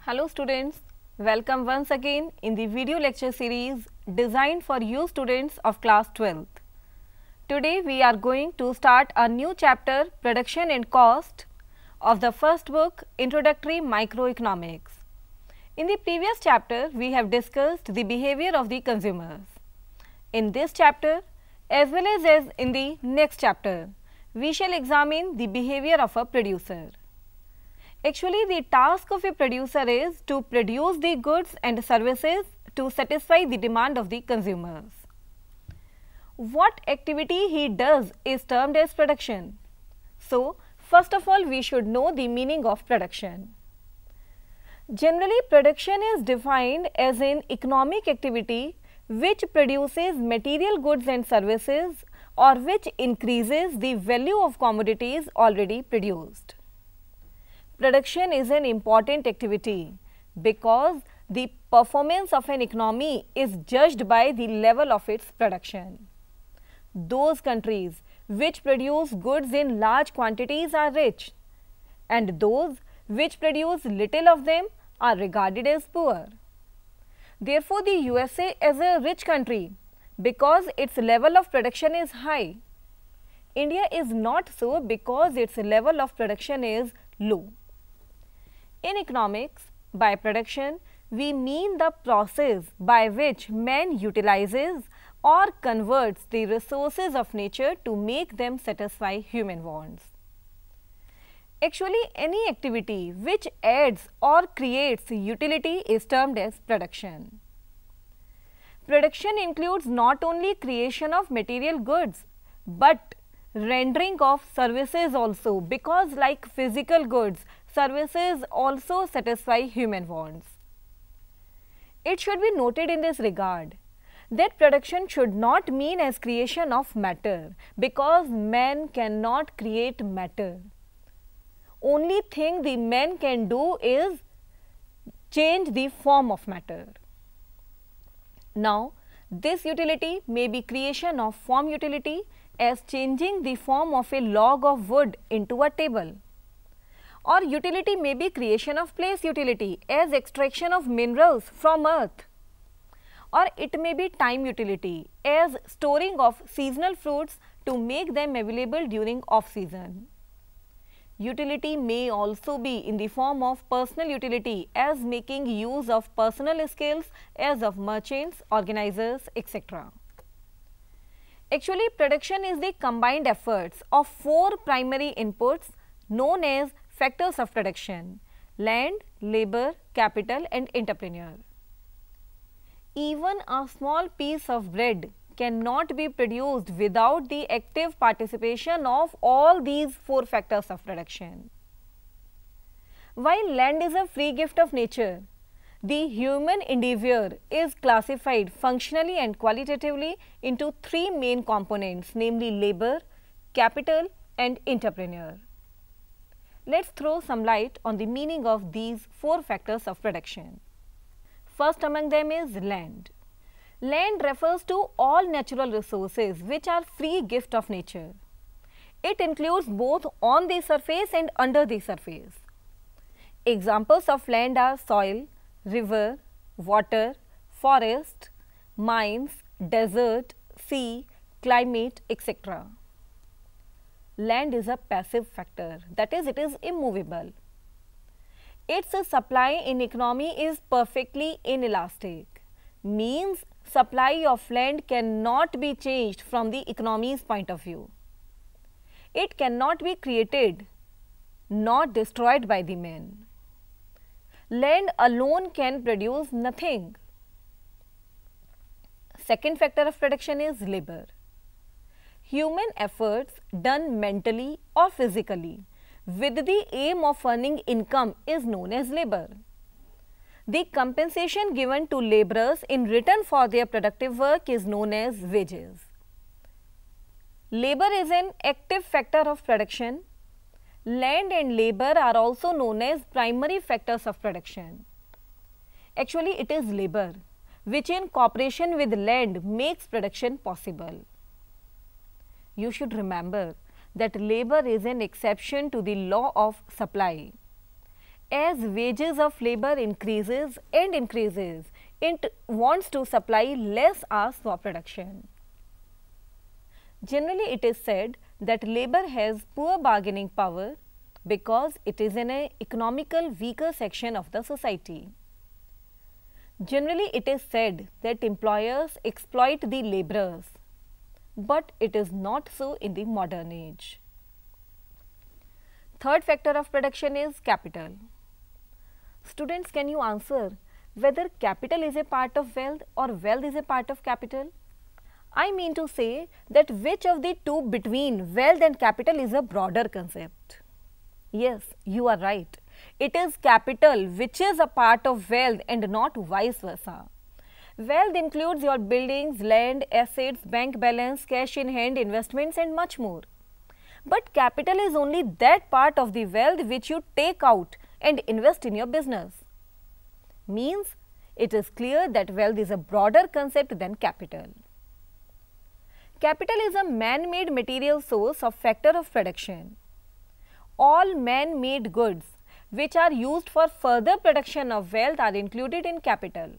Hello students, welcome once again in the video lecture series designed for you students of class 12th. Today we are going to start a new chapter, Production and Cost, of the first book, Introductory Microeconomics. In the previous chapter we have discussed the behavior of the consumers. In this chapter as well as in the next chapter, we shall examine the behavior of a producer. Actually, the task of a producer is to produce the goods and services to satisfy the demand of the consumers. What activity he does is termed as production. So, first of all, we should know the meaning of production. Generally, production is defined as an economic activity which produces material goods and services or which increases the value of commodities already produced. Production is an important activity because the performance of an economy is judged by the level of its production. Those countries which produce goods in large quantities are rich, and those which produce little of them are regarded as poor. Therefore, the USA is a rich country because its level of production is high. India is not so because its level of production is low. In economics, by production, we mean the process by which man utilizes or converts the resources of nature to make them satisfy human wants. Actually, any activity which adds or creates utility is termed as production. Production includes not only creation of material goods, but rendering of services also, because like physical goods, services also satisfy human wants. It should be noted in this regard that production should not mean as creation of matter, because man cannot create matter. Only thing the man can do is change the form of matter. Now, this utility may be creation of form utility as changing the form of a log of wood into a table, or utility may be creation of place utility as extraction of minerals from earth, or it may be time utility as storing of seasonal fruits to make them available during off season. Utility may also be in the form of personal utility as making use of personal skills as of merchants, organizers, etc. Actually, production is the combined efforts of four primary inputs known as factors of production: land, labor, capital and entrepreneur. Even a small piece of bread cannot be produced without the active participation of all these four factors of production. While land is a free gift of nature, the human endeavor is classified functionally and qualitatively into three main components, namely labor, capital and entrepreneur. Let's throw some light on the meaning of these four factors of production. First among them is land. Land refers to all natural resources which are free gift of nature. It includes both on the surface and under the surface. Examples of land are soil, river, water, forest, mines, desert, sea, climate, etc. Land is a passive factor, that is, it is immovable. Its supply in economy is perfectly inelastic, means supply of land cannot be changed from the economy's point of view. It cannot be created nor destroyed by the man. Land alone can produce nothing. Second factor of production is labor. Human efforts done mentally or physically with the aim of earning income is known as labor. The compensation given to laborers in return for their productive work is known as wages. Labor is an active factor of production. Land and labor are also known as primary factors of production. Actually, it is labor which in cooperation with land makes production possible. You should remember that labor is an exception to the law of supply. As wages of labor increases and increases, it wants to supply less hours for production. Generally, it is said that labor has poor bargaining power because it is in an economical weaker section of the society. Generally, it is said that employers exploit the laborers, but it is not so in the modern age. Third factor of production is capital. Students, can you answer whether capital is a part of wealth or wealth is a part of capital? I mean to say that which of the two between wealth and capital is a broader concept? Yes, you are right. It is capital which is a part of wealth and not vice versa. Wealth includes your buildings, land, assets, bank balance, cash in hand, investments and much more. But capital is only that part of the wealth which you take out and invest in your business. Means it is clear that wealth is a broader concept than capital. Capital is a man-made material source of factor of production. All man-made goods which are used for further production of wealth are included in capital.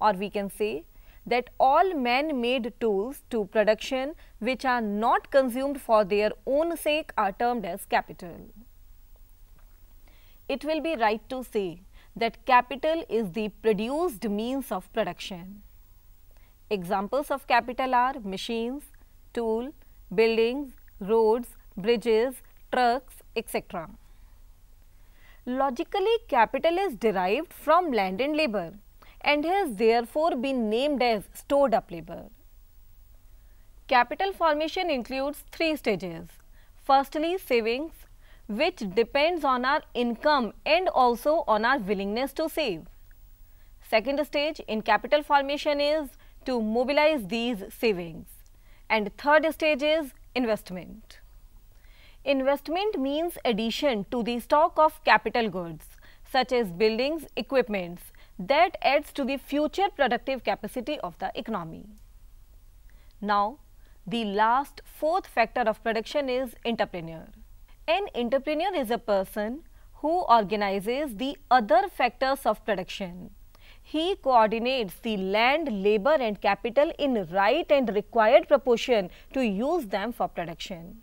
Or we can say that all man-made tools to production which are not consumed for their own sake are termed as capital. It will be right to say that capital is the produced means of production. Examples of capital are machines, tool, buildings, roads, bridges, trucks, etc. Logically, capital is derived from land and labor and has therefore been named as stored up labor. Capital formation includes three stages. Firstly, savings, which depends on our income and also on our willingness to save. Second stage in capital formation is to mobilize these savings. And third stage is investment. Investment means addition to the stock of capital goods such as buildings, equipments that adds to the future productive capacity of the economy. Now, the last fourth factor of production is entrepreneur. An entrepreneur is a person who organizes the other factors of production. He coordinates the land, labor and capital in right and required proportion to use them for production.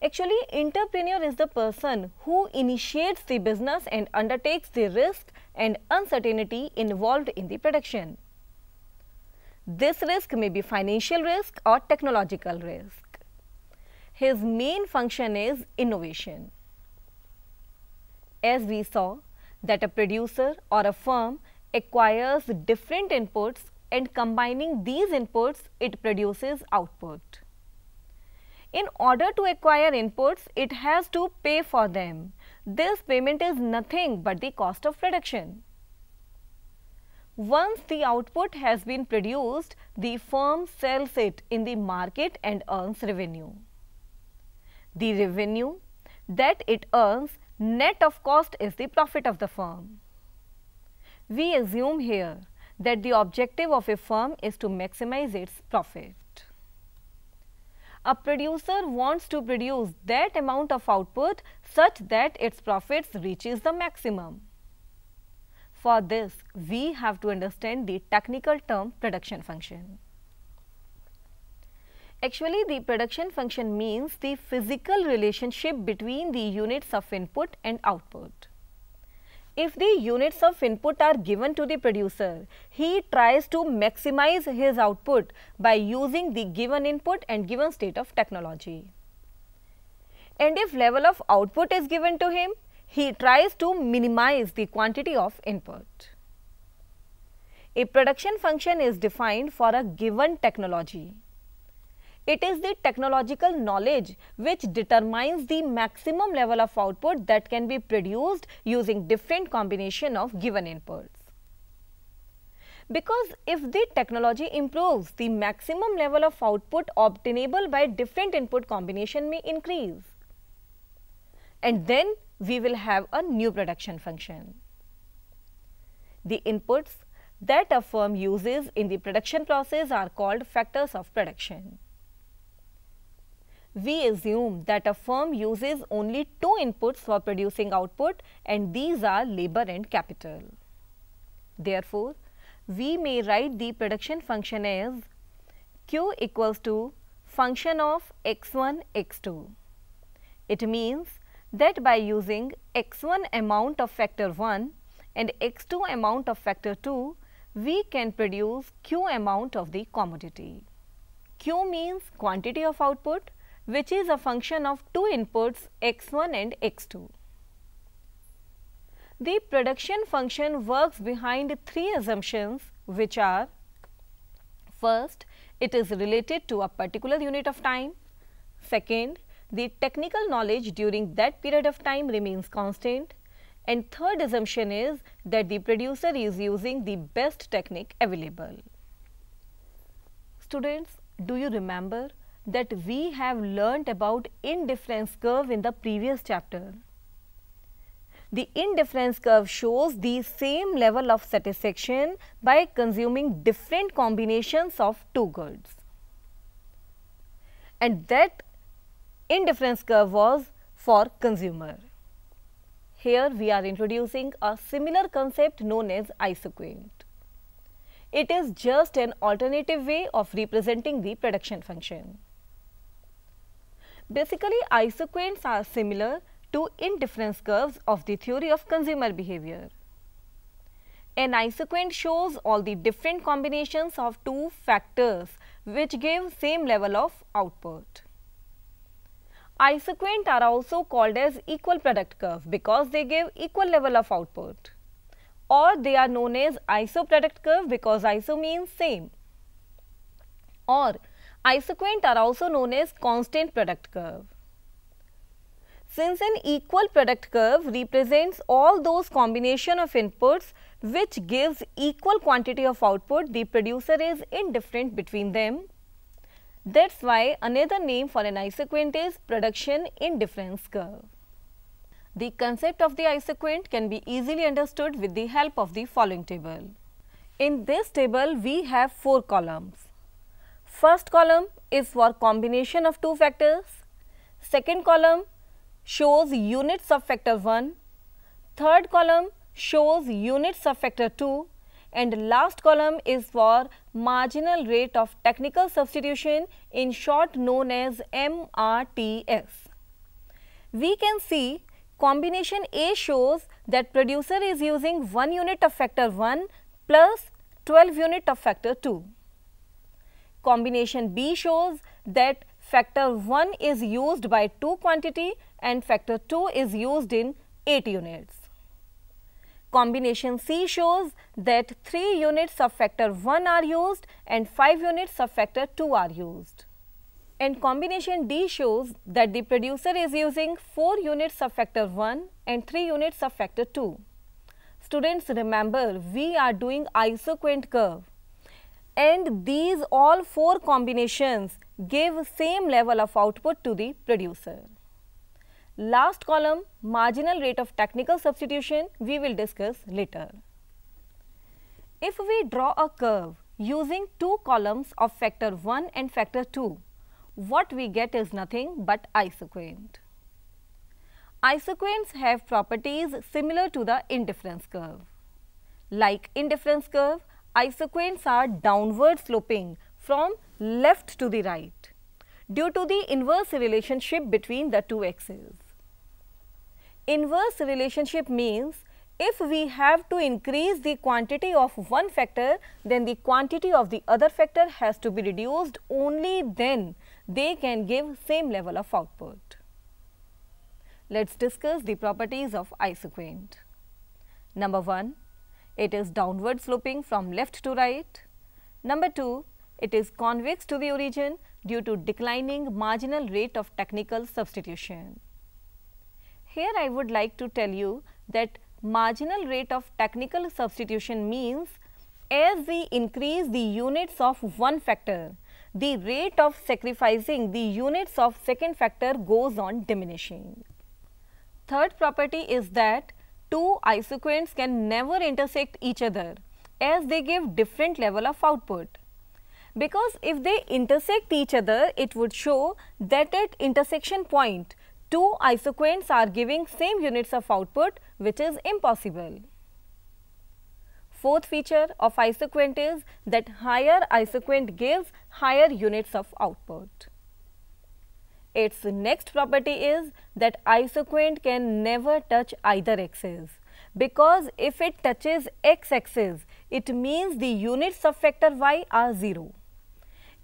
Actually, entrepreneur is the person who initiates the business and undertakes the risk and uncertainty involved in the production. This risk may be financial risk or technological risk. His main function is innovation. As we saw that a producer or a firm acquires different inputs and combining these inputs it produces output. In order to acquire inputs, it has to pay for them. This payment is nothing but the cost of production. Once the output has been produced, the firm sells it in the market and earns revenue. The revenue that it earns net of cost is the profit of the firm. We assume here that the objective of a firm is to maximize its profit. A producer wants to produce that amount of output such that its profits reaches the maximum. For this, we have to understand the technical term production function. Actually, the production function means the physical relationship between the units of input and output. If the units of input are given to the producer, he tries to maximize his output by using the given input and given state of technology. And if level of output is given to him, he tries to minimize the quantity of input. A production function is defined for a given technology. It is the technological knowledge which determines the maximum level of output that can be produced using different combination of given inputs. Because if the technology improves, the maximum level of output obtainable by different input combination may increase. And then we will have a new production function. The inputs that a firm uses in the production process are called factors of production. we assume that a firm uses only two inputs for producing output, and these are labor and capital. Therefore, we may write the production function as Q equals to function of x1, x2. It means that by using x1 amount of factor 1 and x2 amount of factor 2, we can produce Q amount of the commodity. Q means quantity of output, which is a function of two inputs x1 and x2. The production function works behind three assumptions, which are: first, it is related to a particular unit of time. Second, the technical knowledge during that period of time remains constant. And third assumption is that the producer is using the best technique available. Students, do you remember that we have learnt about indifference curve in the previous chapter? The indifference curve shows the same level of satisfaction by consuming different combinations of two goods. And that indifference curve was for consumer. Here we are introducing a similar concept known as isoquant. It is just an alternative way of representing the production function. Basically, isoquants are similar to indifference curves of the theory of consumer behavior. An isoquant shows all the different combinations of two factors which give same level of output. Isoquants are also called as equal product curve because they give equal level of output, or they are known as isoproduct curve because iso means same, or isoquants are also known as constant product curve. Since an equal product curve represents all those combination of inputs which gives equal quantity of output, the producer is indifferent between them. That's why another name for an isoquant is production indifference curve. The concept of the isoquant can be easily understood with the help of the following table. In this table, we have 4 columns. First column is for combination of two factors. Second column shows units of factor 1. Third column shows units of factor 2. And last column is for marginal rate of technical substitution, in short known as MRTS. We can see combination A shows that producer is using 1 unit of factor 1 plus 12 unit of factor 2. Combination B shows that factor 1 is used by 2 quantity and factor 2 is used in 8 units. Combination C shows that 3 units of factor 1 are used and 5 units of factor 2 are used. And combination D shows that the producer is using 4 units of factor 1 and 3 units of factor 2. Students, remember, we are doing isoquant curve, and these all 4 combinations give same level of output to the producer. Last column, marginal rate of technical substitution, we will discuss later. If we draw a curve using 2 columns of factor 1 and factor 2, what we get is nothing but isoquant. Isoquants have properties similar to the indifference curve. Like indifference curve, isoquants are downward sloping from left to the right due to the inverse relationship between the two axes. Inverse relationship means if we have to increase the quantity of one factor, then the quantity of the other factor has to be reduced, only then they can give same level of output. Let's discuss the properties of isoquant. Number 1, it is downward sloping from left to right. Number 2, it is convex to the origin due to declining marginal rate of technical substitution. Here I would like to tell you that marginal rate of technical substitution means as we increase the units of one factor, the rate of sacrificing the units of second factor goes on diminishing. Third property is that two isoquants can never intersect each other as they give different level of output. Because if they intersect each other, it would show that at intersection point, two isoquants are giving same units of output, which is impossible. Fourth feature of isoquant is that higher isoquant gives higher units of output. Its next property is that isoquant can never touch either axis, because if it touches x axis, it means the units of factor y are 0.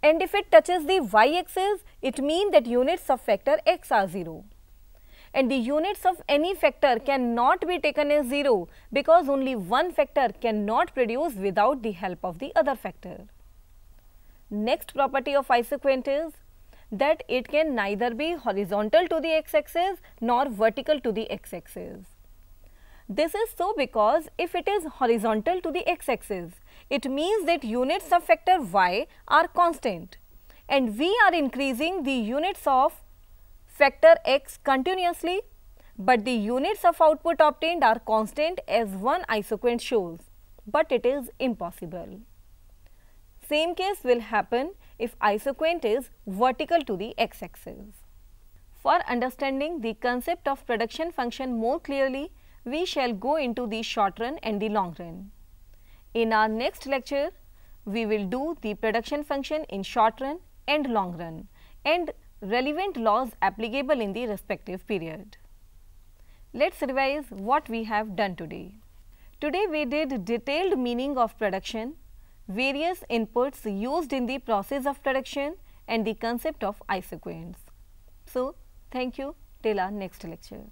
And if it touches the y axis, it means that units of factor x are 0. And the units of any factor cannot be taken as 0, because only one factor cannot produce without the help of the other factor. Next property of isoquant is that it can neither be horizontal to the x-axis nor vertical to the x-axis. This is so because if it is horizontal to the x-axis, it means that units of factor y are constant, and we are increasing the units of factor x continuously, but the units of output obtained are constant as one isoquant shows, but it is impossible. Same case will happen if isoquant is vertical to the x-axis. For understanding the concept of production function more clearly, we shall go into the short run and the long run. In our next lecture, we will do the production function in short run and long run and relevant laws applicable in the respective period. Let's revise what we have done today. Today we did detailed meaning of production, various inputs used in the process of production and the concept of isoquants. So, thank you till our next lecture.